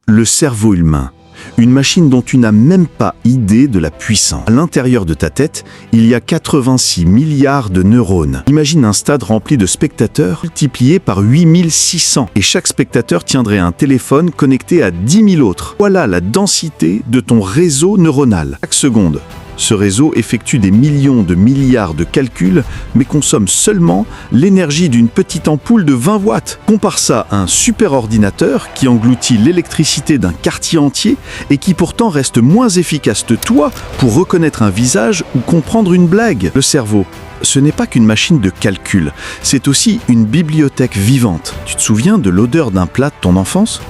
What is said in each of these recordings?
Le cerveau humain. Une machine dont tu n'as même pas idée de la puissance. À l'intérieur de ta tête, il y a 86 milliards de neurones. Imagine un stade rempli de spectateurs multiplié par 8600 et chaque spectateur tiendrait un téléphone connecté à 10 000 autres. Voilà la densité de ton réseau neuronal. Chaque seconde, ce réseau effectue des millions de milliards de calculs, mais consomme seulement l'énergie d'une petite ampoule de 20 watts. Compare ça à un superordinateur qui engloutit l'électricité d'un quartier entier et qui pourtant reste moins efficace que toi pour reconnaître un visage ou comprendre une blague. Le cerveau, ce n'est pas qu'une machine de calcul, c'est aussi une bibliothèque vivante. Tu te souviens de l'odeur d'un plat de ton enfance ?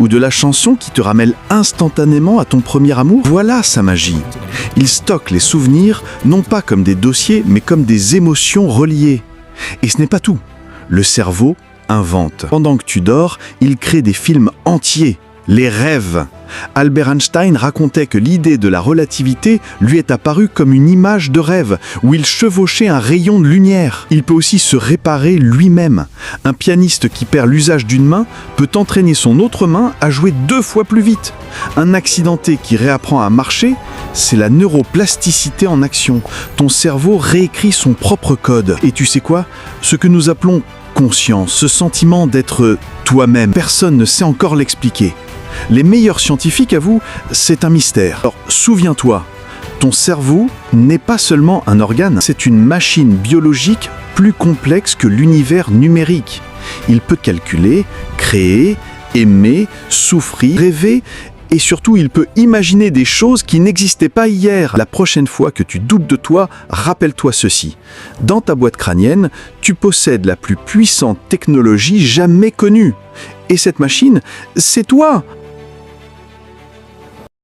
Ou de la chanson qui te ramène instantanément à ton premier amour? Voilà sa magie. Il stocke les souvenirs, non pas comme des dossiers, mais comme des émotions reliées. Et ce n'est pas tout. Le cerveau invente. Pendant que tu dors, il crée des films entiers. Les rêves. Albert Einstein racontait que l'idée de la relativité lui est apparue comme une image de rêve, où il chevauchait un rayon de lumière. Il peut aussi se réparer lui-même. Un pianiste qui perd l'usage d'une main peut entraîner son autre main à jouer 2 fois plus vite. Un accidenté qui réapprend à marcher, c'est la neuroplasticité en action. Ton cerveau réécrit son propre code. Et tu sais quoi? Ce que nous appelons conscience, ce sentiment d'être toi-même, personne ne sait encore l'expliquer. Les meilleurs scientifiques avouent, c'est un mystère. Alors, souviens-toi, ton cerveau n'est pas seulement un organe, c'est une machine biologique plus complexe que l'univers numérique. Il peut calculer, créer, aimer, souffrir, rêver, et surtout, il peut imaginer des choses qui n'existaient pas hier. La prochaine fois que tu doutes de toi, rappelle-toi ceci. Dans ta boîte crânienne, tu possèdes la plus puissante technologie jamais connue. Et cette machine, c'est toi!